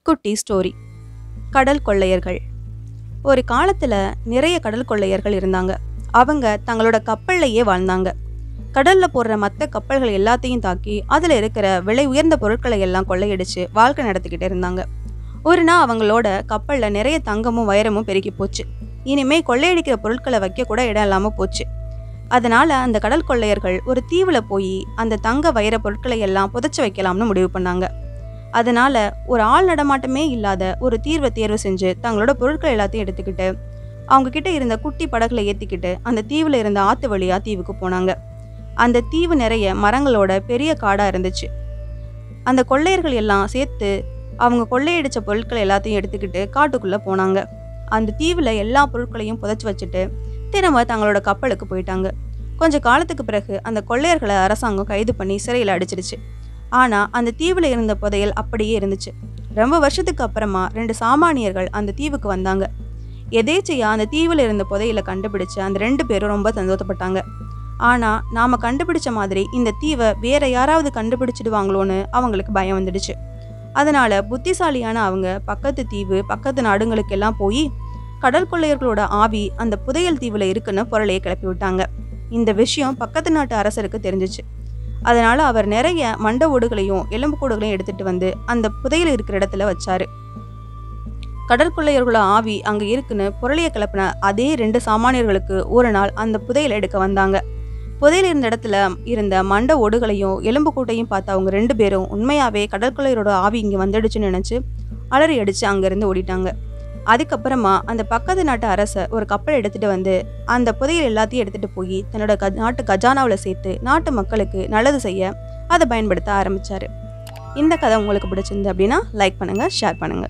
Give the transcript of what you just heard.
குட்டி ஸ்டோரி. கடல் கொள்ளையர்கள். ஒரு காலத்துல நிறைய கடல் கொள்ளையர்கள் இருந்தாங்க. அவங்க தங்களோட கப்பல்லையே வாழ்ந்தாங்க. கடல்ல போடுற மற்ற கப்பல்கள் எல்லாத்தையும் தாக்கி அதுல இருக்கிற விலை உயர்ந்த பொருட்களை எல்லாம் கொள்ளையடிச்சு வாழ்க்கை நடத்திக்கிட்டு இருந்தாங்க. ஒரு நாள் அவங்களோட கப்பல்ல நிறைய தங்கமும் வைரமும் பெருகி போச்சு. இனிமே கொள்ளையடிக்கிற பொருட்களை வைக்க கூட இடம் இல்லாம போச்சு. அதனால அந்த கடல் கொள்ளையர்கள் ஒரு தீவுல போய் அந்த தங்க வைர பொருட்களை எல்லாம் புதைச்சு வைக்கலாம்னு முடிவு பண்ணாங்க. அதனால ஒரு ஆள் நடமாட்டமே இல்லாத ஒரு தீர்வை தேர்வு செஞ்சு தங்களோட பொருட்கள் எல்லாத்தையும் எடுத்துக்கிட்டு அவங்க கிட்ட இருந்த குட்டி படகுல ஏத்திக்கிட்டு அந்த தீவுல இருந்த ஆத்து வழியா தீவுக்கு போனாங்க. அந்த தீவு நிறைய மரங்களோட பெரிய காடா இருந்துச்சு. அந்த கொள்ளையர்கள் எல்லாம் சேர்த்து அவங்க கொள்ளையடிச்ச பொருட்கள் எல்லாத்தையும் எடுத்துக்கிட்டு காட்டுக்குள்ள போனாங்க. அந்த தீவுல எல்லா பொருட்களையும் புதைச்சு வச்சுட்டு திரும்ப தங்களோட கப்பலுக்கு போயிட்டாங்க. கொஞ்ச காலத்துக்கு பிறகு அந்த கொள்ளையர்களை அரசாங்கம் கைது பண்ணி சிறையில் அடிச்சிருச்சு. ஆனா அந்த தீவுல இருந்த புதையல் அப்படியே இருந்துச்சு. ரொம்ப வருஷத்துக்கு அப்புறமா 2 சாமானியர்கள் அந்த தீவுக்கு வந்தாங்க. எதேச்சையா அந்த தீவுல இருந்த புதையலை கண்டுபிடிச்சு அந்த 2 பேரும் ரொம்ப சந்தோஷப்பட்டாங்க. ஆனா நாம கண்டுபிடிச்ச மாதிரி இந்த தீவை வேற யாராவது கண்டுபிடிச்சிடுவாங்களோன்னு அவங்களுக்கு பயம் வந்துடுச்சு. அதனால புத்திசாலியான அவங்க பக்கத்து தீவு பக்கத்து நாடுகளுக்கெல்லாம் போய் கடல் கொள்ளையர்களோட ஆவி அந்த புதையல் தீவுல இருக்குன்னு புரளையை கிளப்பி விட்டாங்க. இந்த விஷயம் பக்கத்து நாட்டு அரசருக்கு தெரிஞ்சிச்சு. அதனால அவர் நிறைய மண்ட ஓடுகளையும் எலும்புக்கூடுகளையும் எடுத்துட்டு வந்து அந்த புதையல் இருக்கிற இடத்துல வச்சாரு. கடற்கொள்ளையர்களோட ஆவி அங்க இருக்குன்னு புரளையை கிளப்பின அதே 2 சாமானியர்களுக்கு ஒரு நாள் அந்த புதையல் எடுக்க வந்தாங்க. புதையல் இருந்த இடத்துல இருந்த மண்ட ஓடுகளையும் எலும்புக்கூட்டையும் பார்த்து அவங்க 2 பேரும் உண்மையாவே கடற்கொள்ளையரோட ஆவி இங்க வந்துடுச்சுன்னு நினைச்சு அலறி அடிச்சு அங்கிருந்து ஓடிட்டாங்க. அதுக்கப்புறமா அந்த பக்கத்து நாட்டு அரசர் ஒரு கப்பல் எடுத்துட்டு வந்து அந்த புதையல் எல்லாத்தையும் எடுத்துட்டு போய் தன்னோட நாட்டு கஜானாவில் சேர்த்து நாட்டு மக்களுக்கு நல்லது செய்ய அதை பயன்படுத்த ஆரம்பிச்சாரு. இந்த கதை உங்களுக்கு பிடிச்சிருந்து அப்படின்னா லைக் பண்ணுங்க, ஷேர் பண்ணுங்க.